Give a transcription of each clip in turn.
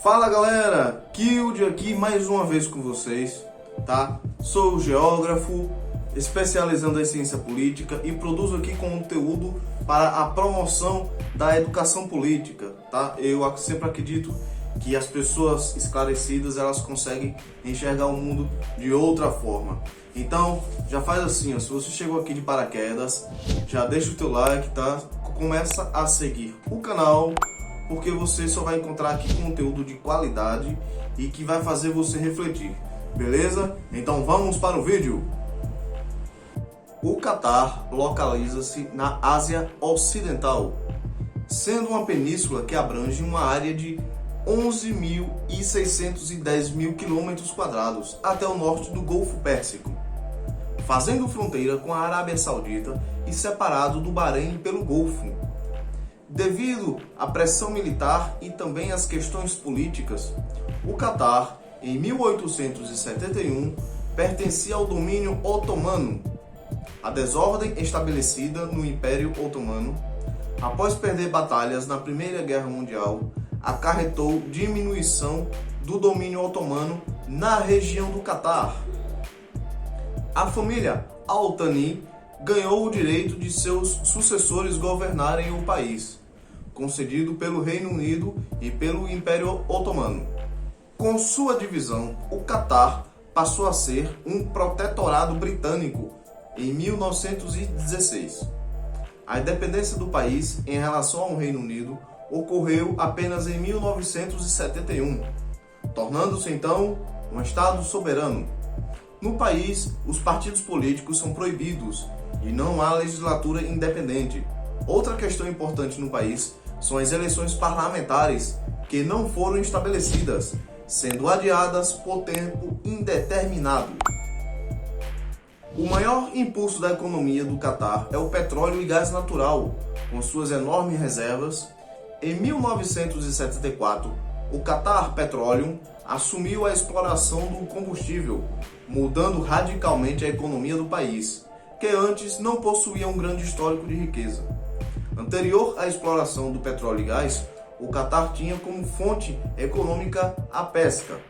Fala galera, Kilde aqui mais uma vez com vocês, tá? Sou geógrafo, especializando em ciência política e produzo aqui conteúdo para a promoção da educação política, tá? Eu sempre acredito que as pessoas esclarecidas, elas conseguem enxergar o mundo de outra forma. Então, já faz assim, ó, se você chegou aqui de paraquedas, já deixa o teu like, tá? Começa a seguir o canal, porque você só vai encontrar aqui conteúdo de qualidade e que vai fazer você refletir, beleza? Então vamos para o vídeo. O Catar localiza-se na Ásia Ocidental, sendo uma península que abrange uma área de 11.610 quilômetros quadrados até o norte do Golfo Pérsico, fazendo fronteira com a Arábia Saudita e separado do Bahrein pelo Golfo. Devido à pressão militar e também às questões políticas, o Catar, em 1871, pertencia ao domínio otomano. A desordem estabelecida no Império Otomano, após perder batalhas na Primeira Guerra Mundial, acarretou diminuição do domínio otomano na região do Catar. A família Al-Thani ganhou o direito de seus sucessores governarem o país, concedido pelo Reino Unido e pelo Império Otomano. Com sua divisão, o Catar passou a ser um protetorado britânico em 1916. A independência do país em relação ao Reino Unido ocorreu apenas em 1971, tornando-se então um Estado soberano. No país, os partidos políticos são proibidos e não há legislatura independente. Outra questão importante no país são as eleições parlamentares, que não foram estabelecidas, sendo adiadas por tempo indeterminado. O maior impulso da economia do Catar é o petróleo e gás natural, com suas enormes reservas. Em 1974, o Qatar Petroleum assumiu a exploração do combustível, mudando radicalmente a economia do país, que antes não possuía um grande histórico de riqueza. Anterior à exploração do petróleo e gás, o Catar tinha como fonte econômica a pesca.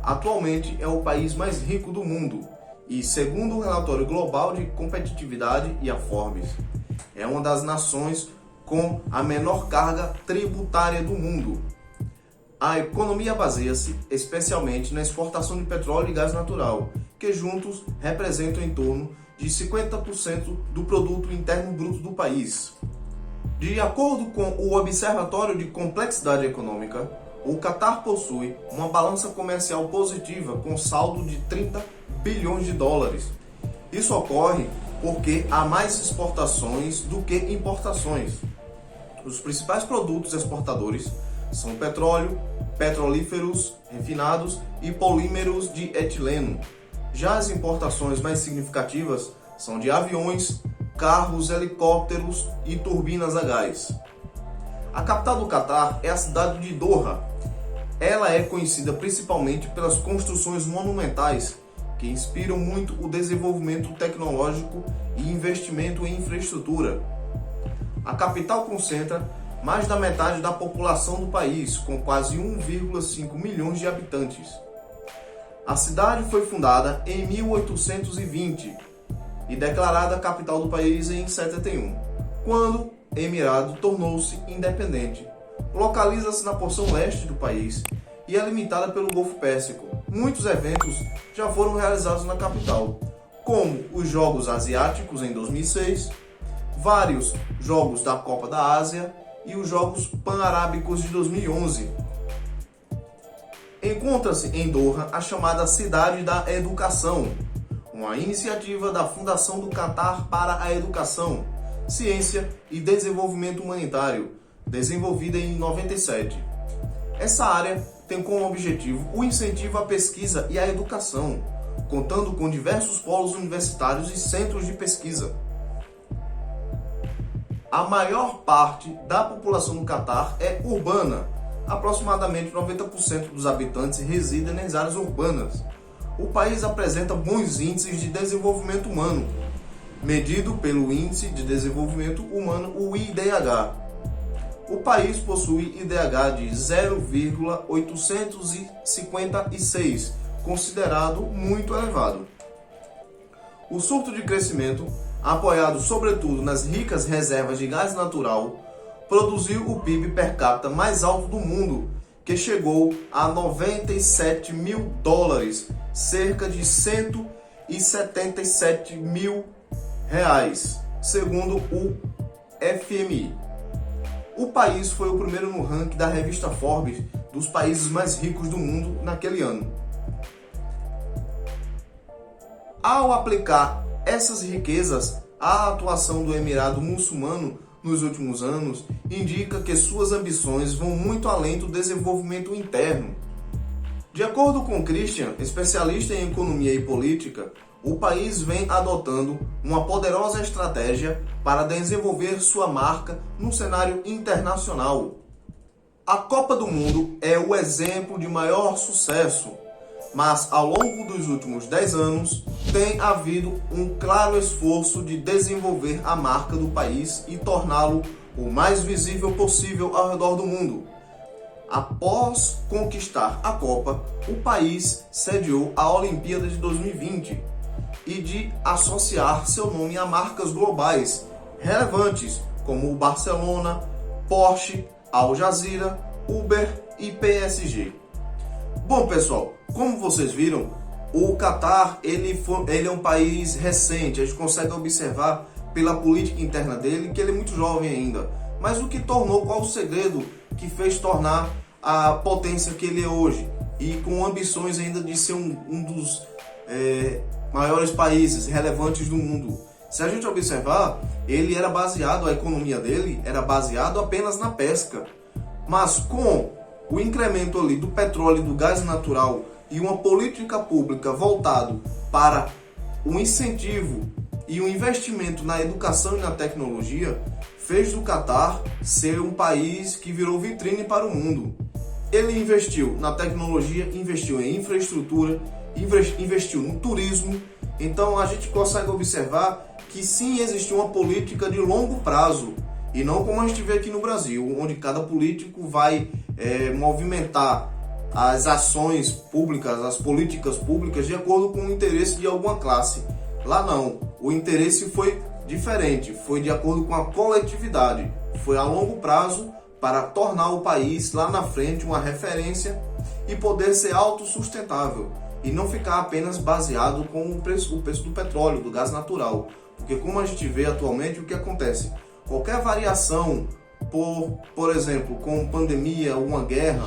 Atualmente é o país mais rico do mundo e, segundo o relatório global de competitividade e a Forbes, é uma das nações com a menor carga tributária do mundo. A economia baseia-se especialmente na exportação de petróleo e gás natural, que juntos representam em torno de 50% do produto interno bruto do país. De acordo com o Observatório de Complexidade Econômica, o Catar possui uma balança comercial positiva com saldo de 30 bilhões de dólares. Isso ocorre porque há mais exportações do que importações. Os principais produtos exportadores são petróleo, petrolíferos refinados e polímeros de etileno. Já as importações mais significativas são de aviões, carros, helicópteros e turbinas a gás. A capital do Catar é a cidade de Doha. Ela é conhecida principalmente pelas construções monumentais que inspiram muito o desenvolvimento tecnológico e investimento em infraestrutura. A capital concentra mais da metade da população do país, com quase 1,5 milhões de habitantes. A cidade foi fundada em 1820 e declarada capital do país em 71, quando o Emirado tornou-se independente. Localiza-se na porção leste do país e é limitada pelo Golfo Pérsico. Muitos eventos já foram realizados na capital, como os Jogos Asiáticos em 2006, vários Jogos da Copa da Ásia e os Jogos Pan-Arábicos de 2011. Encontra-se em Doha a chamada Cidade da Educação, uma iniciativa da Fundação do Catar para a Educação, Ciência e Desenvolvimento Humanitário, desenvolvida em 97. Essa área tem como objetivo o incentivo à pesquisa e à educação, contando com diversos polos universitários e centros de pesquisa. A maior parte da população do Catar é urbana. Aproximadamente 90% dos habitantes residem nas áreas urbanas. O país apresenta bons índices de desenvolvimento humano, medido pelo Índice de Desenvolvimento Humano, o IDH. O país possui IDH de 0,856, considerado muito elevado. O surto de crescimento, apoiado sobretudo nas ricas reservas de gás natural, produziu o PIB per capita mais alto do mundo, que chegou a 97 mil dólares, cerca de 177 mil reais, segundo o FMI. O país foi o primeiro no ranking da revista Forbes dos países mais ricos do mundo naquele ano. Ao aplicar essas riquezas, a atuação do Emirado Muçulmano nos últimos anos indica que suas ambições vão muito além do desenvolvimento interno. De acordo com Christian, especialista em economia e política, o país vem adotando uma poderosa estratégia para desenvolver sua marca no cenário internacional. A Copa do Mundo é o exemplo de maior sucesso, mas ao longo dos últimos 10 anos tem havido um claro esforço de desenvolver a marca do país e torná-lo o mais visível possível ao redor do mundo. Após conquistar a Copa, o país sediou a Olimpíada de 2020 e de associar seu nome a marcas globais relevantes como o Barcelona, Porsche, Al Jazeera, Uber e PSG. Bom, pessoal, como vocês viram, o Catar ele é um país recente. A gente consegue observar pela política interna dele que ele é muito jovem ainda. Mas o que tornou, qual o segredo que fez tornar a potência que ele é hoje? E com ambições ainda de ser um dos maiores países relevantes do mundo. Se a gente observar, a economia dele era baseado apenas na pesca. Mas com o incremento ali do petróleo e do gás natural e uma política pública voltado para o incentivo e o investimento na educação e na tecnologia, fez do Catar ser um país que virou vitrine para o mundo. Ele investiu na tecnologia, investiu em infraestrutura, investiu no turismo. Então a gente consegue observar que sim, existe uma política de longo prazo, e não como a gente vê aqui no Brasil, onde cada político vai movimentar as ações públicas, as políticas públicas de acordo com o interesse de alguma classe. Lá não, o interesse foi diferente, foi de acordo com a coletividade, foi a longo prazo para tornar o país lá na frente uma referência e poder ser autossustentável e não ficar apenas baseado com o preço do petróleo, do gás natural. Porque como a gente vê atualmente, o que acontece? Qualquer variação, por exemplo, com pandemia ou uma guerra,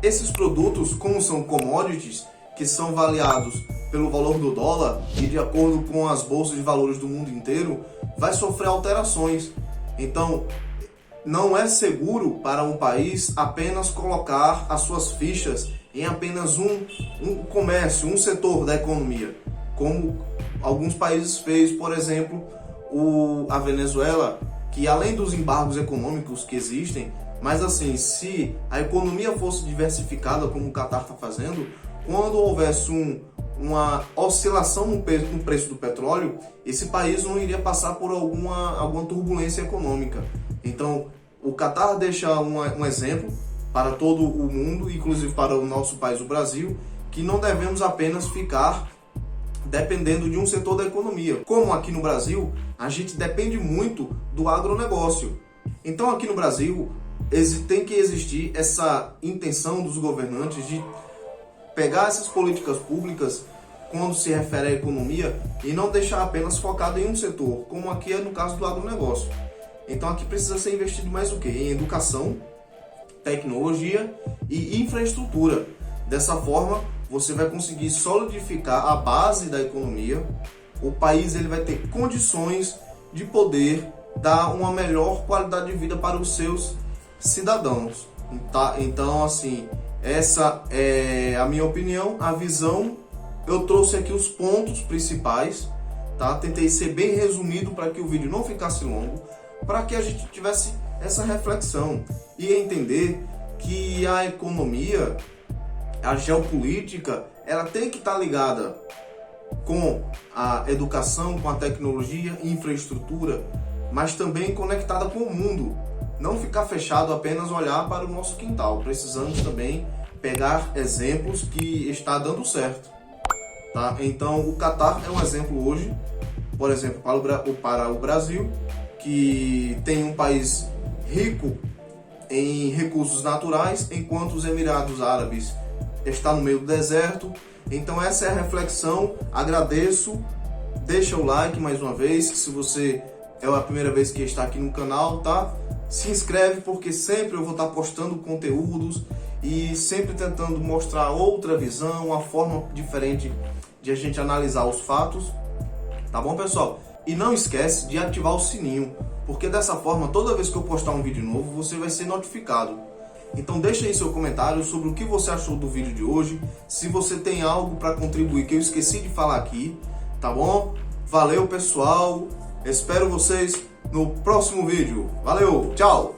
esses produtos, como são commodities, que são avaliados pelo valor do dólar e de acordo com as bolsas de valores do mundo inteiro, vai sofrer alterações. Então, não é seguro para um país apenas colocar as suas fichas em apenas um comércio, um setor da economia, como alguns países fez, por exemplo, a Venezuela, que além dos embargos econômicos que existem, mas assim, se a economia fosse diversificada como o Catar está fazendo, quando houvesse uma oscilação no preço do petróleo, esse país não iria passar por alguma turbulência econômica. Então, o Catar deixa um exemplo para todo o mundo, inclusive para o nosso país, o Brasil, que não devemos apenas ficar dependendo de um setor da economia. Como aqui no Brasil, a gente depende muito do agronegócio. Então, aqui no Brasil, tem que existir essa intenção dos governantes de pegar essas políticas públicas quando se refere à economia e não deixar apenas focado em um setor, como aqui é no caso do agronegócio. Então aqui precisa ser investido mais o quê? Em educação, tecnologia e infraestrutura. Dessa forma, você vai conseguir solidificar a base da economia. O país ele vai ter condições de poder dar uma melhor qualidade de vida para os seus cidadãos. Então, assim, essa é a minha opinião, a visão. Eu trouxe aqui os pontos principais, tá? Tentei ser bem resumido para que o vídeo não ficasse longo, para que a gente tivesse essa reflexão e entender que a economia, a geopolítica, ela tem que estar ligada com a educação, com a tecnologia, infraestrutura, mas também conectada com o mundo. não ficar fechado apenas olhar para o nosso quintal. Precisamos também pegar exemplos que está dando certo, tá? Então o Catar é um exemplo hoje, por exemplo, para o Brasil, que tem um país rico em recursos naturais, enquanto os Emirados Árabes está no meio do deserto. Então essa é a reflexão. Agradeço, deixa o like mais uma vez, se você é a primeira vez que está aqui no canal, tá? Se inscreve, porque sempre eu vou estar postando conteúdos e sempre tentando mostrar outra visão, uma forma diferente de a gente analisar os fatos, tá bom, pessoal? E não esquece de ativar o sininho, porque dessa forma, toda vez que eu postar um vídeo novo, você vai ser notificado. Então deixa aí seu comentário sobre o que você achou do vídeo de hoje, se você tem algo para contribuir que eu esqueci de falar aqui, tá bom? Valeu, pessoal, espero vocês no próximo vídeo. Valeu, tchau!